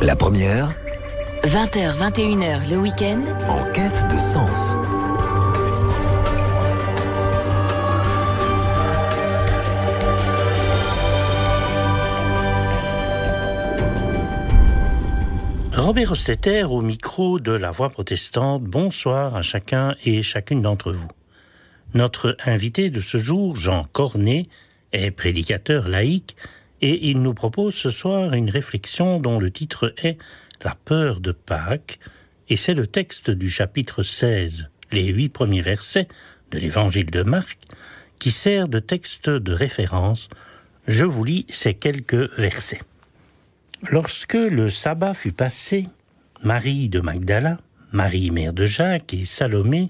La première, 20h, 21h le week-end, en quête de sens. Robert Hostetter au micro de La Voix protestante. Bonsoir à chacun et chacune d'entre vous. Notre invité de ce jour, Jean Cornet, est prédicateur laïque et il nous propose ce soir une réflexion dont le titre est « La peur de Pâques » et c'est le texte du chapitre 16, les 8 premiers versets de l'évangile de Marc, qui sert de texte de référence. Je vous lis ces quelques versets. Lorsque le sabbat fut passé, Marie de Magdala, Marie mère de Jacques et Salomé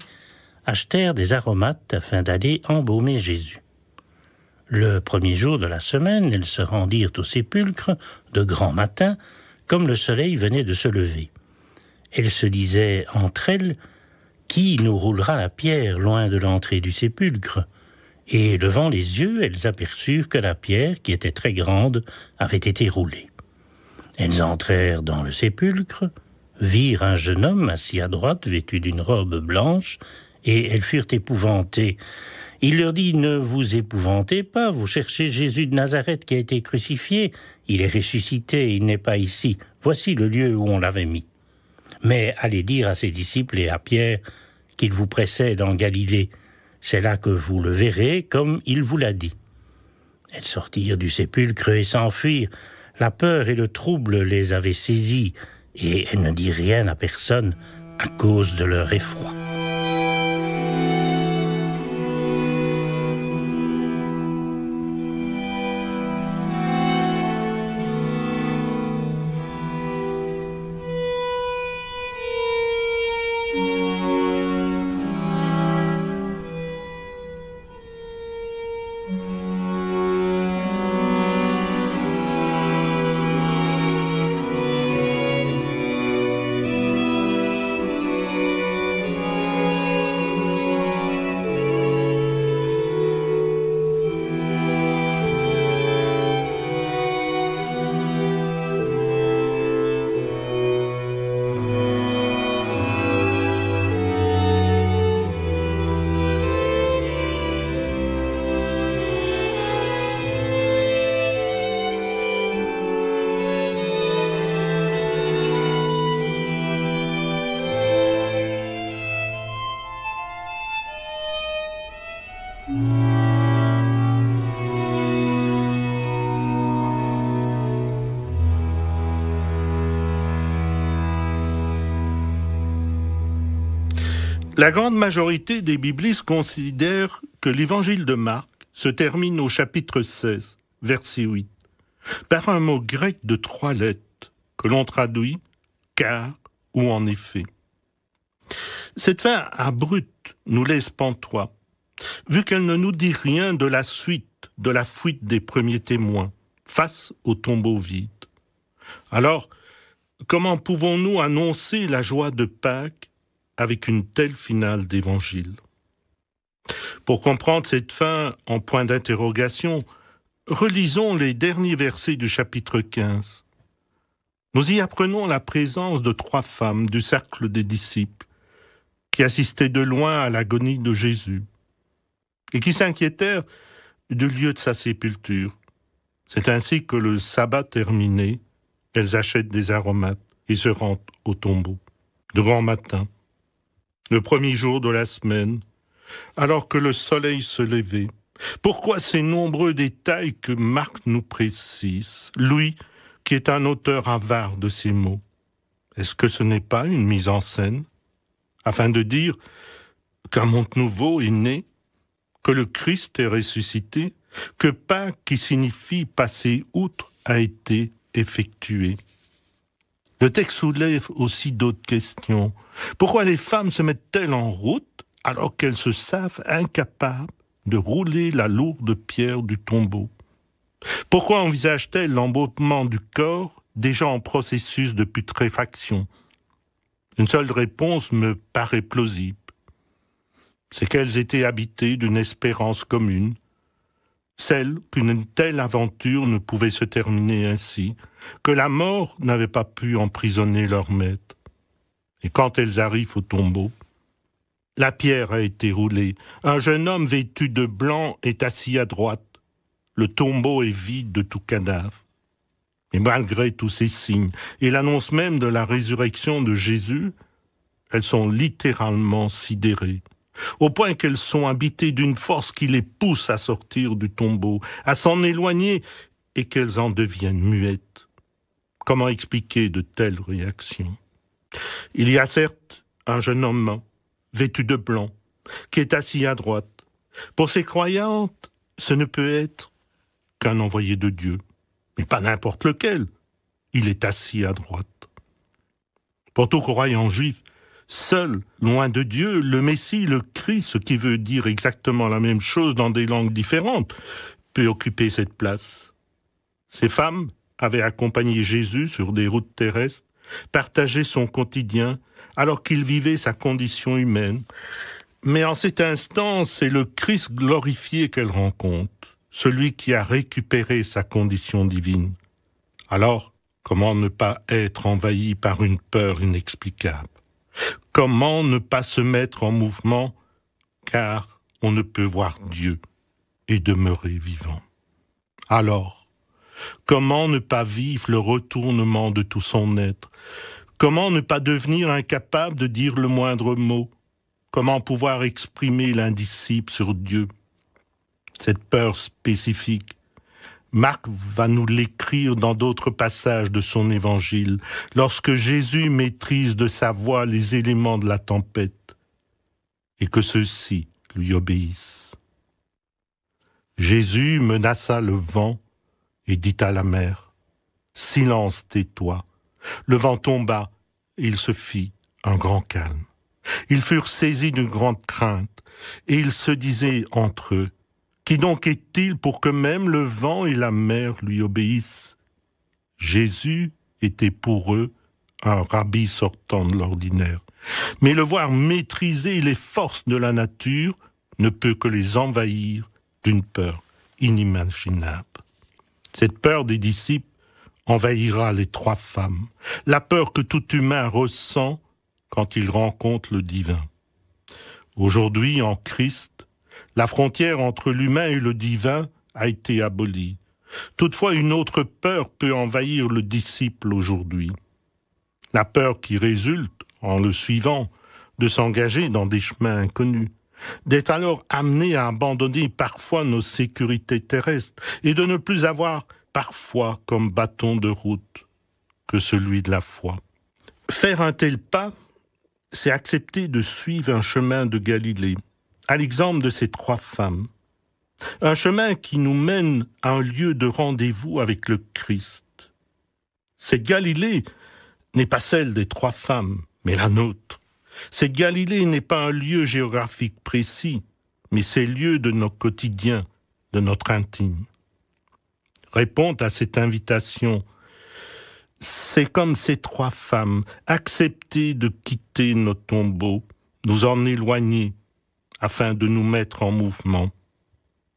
achetèrent des aromates afin d'aller embaumer Jésus. Le premier jour de la semaine, elles se rendirent au sépulcre de grand matin, comme le soleil venait de se lever. Elles se disaient entre elles « Qui nous roulera la pierre loin de l'entrée du sépulcre ?» Et levant les yeux, elles aperçurent que la pierre, qui était très grande, avait été roulée. Elles entrèrent dans le sépulcre, virent un jeune homme assis à droite, vêtu d'une robe blanche, et elles furent épouvantées. Il leur dit « Ne vous épouvantez pas, vous cherchez Jésus de Nazareth qui a été crucifié. Il est ressuscité, il n'est pas ici. Voici le lieu où on l'avait mis. Mais allez dire à ses disciples et à Pierre qu'il vous précède en Galilée. C'est là que vous le verrez, comme il vous l'a dit. » Elles sortirent du sépulcre et s'enfuirent. La peur et le trouble les avaient saisies, et elles ne dirent rien à personne à cause de leur effroi. La grande majorité des biblistes considèrent que l'évangile de Marc se termine au chapitre 16, verset 8, par un mot grec de 3 lettres que l'on traduit « car » ou « en effet ». Cette fin abrupte nous laisse pantois, vu qu'elle ne nous dit rien de la suite, de la fuite des premiers témoins face au tombeau vide. Alors, comment pouvons-nous annoncer la joie de Pâques avec une telle finale d'évangile? Pour comprendre cette fin en point d'interrogation, relisons les derniers versets du chapitre 15. Nous y apprenons la présence de 3 femmes du cercle des disciples qui assistaient de loin à l'agonie de Jésus et qui s'inquiétèrent du lieu de sa sépulture. C'est ainsi que le sabbat terminé, elles achètent des aromates et se rendent au tombeau. De grand matin, le premier jour de la semaine, alors que le soleil se levait. Pourquoi ces nombreux détails que Marc nous précise, lui qui est un auteur avare de ces mots? Est-ce que ce n'est pas une mise en scène, afin de dire qu'un monde nouveau est né, que le Christ est ressuscité, que Pâques, qui signifie passer outre, a été effectué? Le texte soulève aussi d'autres questions. Pourquoi les femmes se mettent-elles en route alors qu'elles se savent incapables de rouler la lourde pierre du tombeau? Pourquoi envisagent-elles l'embaumement du corps déjà en processus de putréfaction? Une seule réponse me paraît plausible. C'est qu'elles étaient habitées d'une espérance commune, celle qu'une telle aventure ne pouvait se terminer ainsi, que la mort n'avait pas pu emprisonner leur maître. Et quand elles arrivent au tombeau, la pierre a été roulée. Un jeune homme vêtu de blanc est assis à droite. Le tombeau est vide de tout cadavre. Et malgré tous ces signes, et l'annonce même de la résurrection de Jésus, elles sont littéralement sidérées, au point qu'elles sont habitées d'une force qui les pousse à sortir du tombeau, à s'en éloigner, et qu'elles en deviennent muettes. Comment expliquer de telles réactions ? Il y a certes un jeune homme vêtu de blanc, qui est assis à droite. Pour ces croyantes, ce ne peut être qu'un envoyé de Dieu, mais pas n'importe lequel. Il est assis à droite. Pour tout croyant juif, seul, loin de Dieu, le Messie, le Christ, ce qui veut dire exactement la même chose dans des langues différentes, peut occuper cette place. Ces femmes avaient accompagné Jésus sur des routes terrestres, partagé son quotidien, alors qu'il vivait sa condition humaine. Mais en cet instant, c'est le Christ glorifié qu'elle rencontre, celui qui a récupéré sa condition divine. Alors, comment ne pas être envahi par une peur inexplicable ? Comment ne pas se mettre en mouvement, car on ne peut voir Dieu et demeurer vivant. Alors, comment ne pas vivre le retournement de tout son être ? Comment ne pas devenir incapable de dire le moindre mot ? Comment pouvoir exprimer l'indicible sur Dieu ? Cette peur spécifique, Marc va nous l'écrire dans d'autres passages de son évangile, lorsque Jésus maîtrise de sa voix les éléments de la tempête, et que ceux-ci lui obéissent. Jésus menaça le vent et dit à la mer, « Silence, tais-toi !» Le vent tomba et il se fit un grand calme. Ils furent saisis d'une grande crainte et ils se disaient entre eux, « Qui donc est-il pour que même le vent et la mer lui obéissent ?» Jésus était pour eux un rabbi sortant de l'ordinaire. Mais le voir maîtriser les forces de la nature ne peut que les envahir d'une peur inimaginable. Cette peur des disciples envahira les trois femmes, la peur que tout humain ressent quand il rencontre le divin. Aujourd'hui, en Christ, la frontière entre l'humain et le divin a été abolie. Toutefois, une autre peur peut envahir le disciple aujourd'hui. La peur qui résulte, en le suivant, de s'engager dans des chemins inconnus, d'être alors amené à abandonner parfois nos sécurités terrestres et de ne plus avoir parfois comme bâton de route que celui de la foi. Faire un tel pas, c'est accepter de suivre un chemin de Galilée, à l'exemple de ces trois femmes. Un chemin qui nous mène à un lieu de rendez-vous avec le Christ. Cette Galilée n'est pas celle des trois femmes, mais la nôtre. Cette Galilée n'est pas un lieu géographique précis, mais c'est le lieu de nos quotidiens, de notre intime. Répondre à cette invitation, c'est comme ces trois femmes, accepter de quitter nos tombeaux, nous en éloigner, afin de nous mettre en mouvement.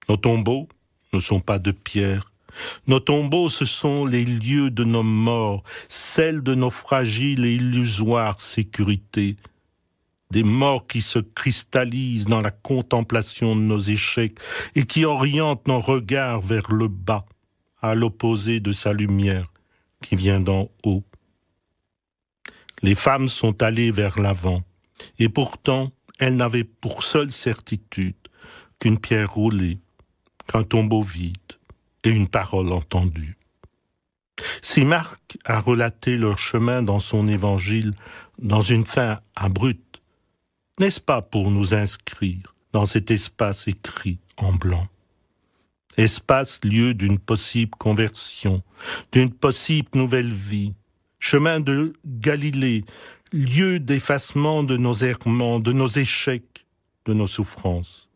Nos tombeaux ne sont pas de pierre. Nos tombeaux, ce sont les lieux de nos morts, celles de nos fragiles et illusoires sécurités. Des morts qui se cristallisent dans la contemplation de nos échecs et qui orientent nos regards vers le bas, à l'opposé de sa lumière qui vient d'en haut. Les femmes sont allées vers l'avant, et pourtant, elles n'avaient pour seule certitude qu'une pierre roulée, qu'un tombeau vide et une parole entendue. Si Marc a relaté leur chemin dans son évangile dans une fin abrupte, n'est-ce pas pour nous inscrire dans cet espace écrit en blanc? Espace, lieu d'une possible conversion, d'une possible nouvelle vie, chemin de Galilée, lieu d'effacement de nos errements, de nos échecs, de nos souffrances.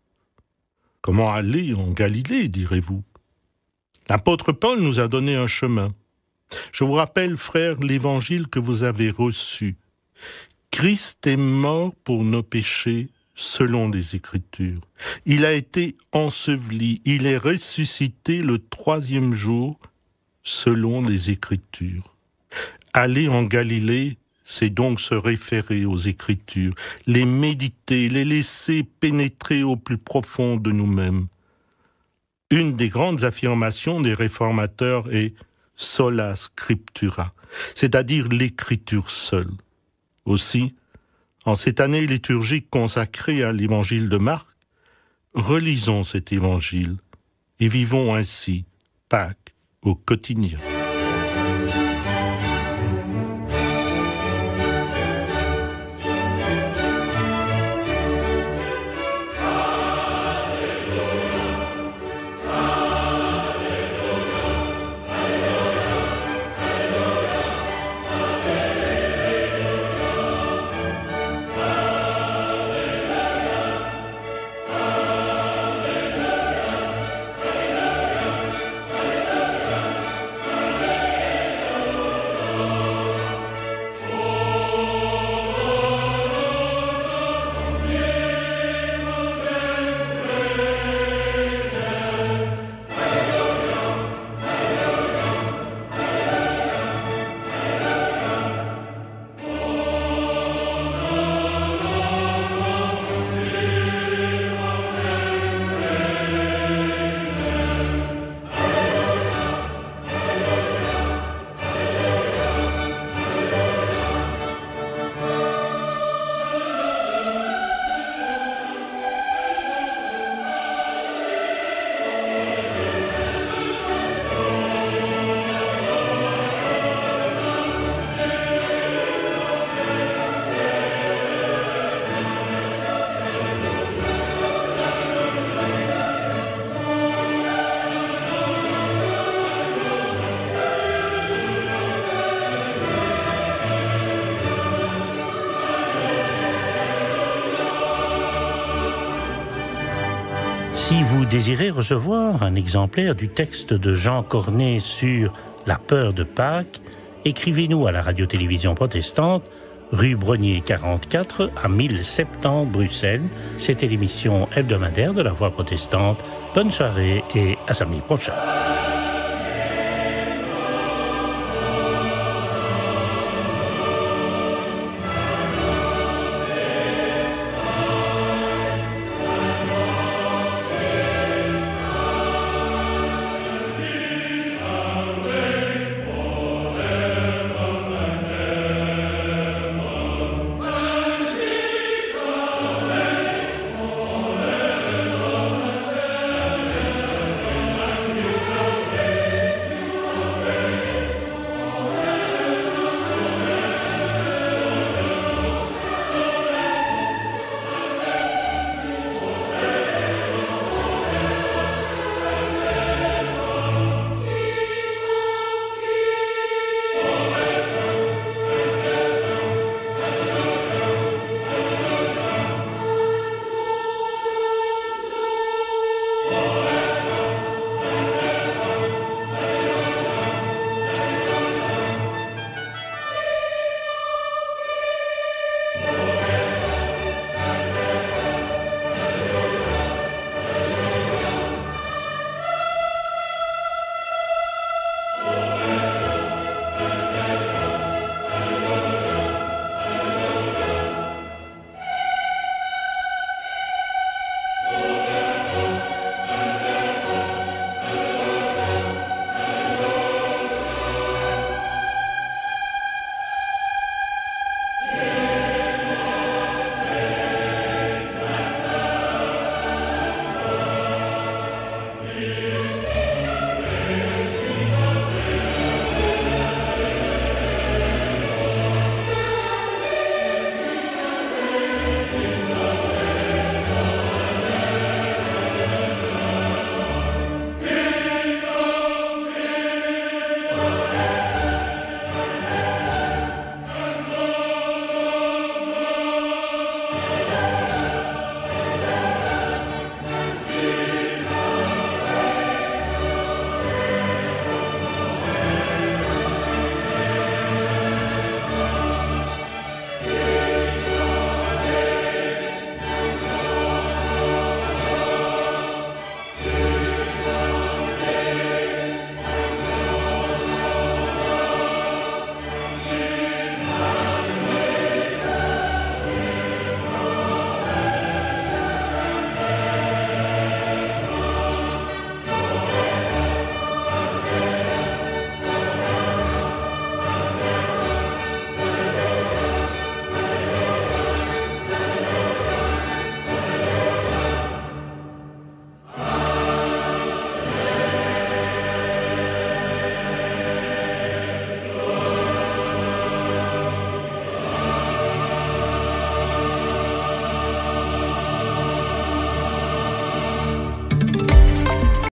Comment aller en Galilée, direz-vous? L'apôtre Paul nous a donné un chemin. Je vous rappelle, frères, l'évangile que vous avez reçu. Christ est mort pour nos péchés, selon les Écritures. Il a été enseveli, il est ressuscité le 3e jour, selon les Écritures. Aller en Galilée, c'est donc se référer aux Écritures, les méditer, les laisser pénétrer au plus profond de nous-mêmes. Une des grandes affirmations des réformateurs est « sola scriptura », c'est-à-dire l'écriture seule. Aussi, en cette année liturgique consacrée à l'évangile de Marc, relisons cet évangile et vivons ainsi Pâques au quotidien. Si vous désirez recevoir un exemplaire du texte de Jean Cornet sur la peur de Pâques, écrivez-nous à la radio-télévision protestante, rue Brognier 44 à 1070 Bruxelles. C'était l'émission hebdomadaire de la Voix protestante. Bonne soirée et à samedi prochain.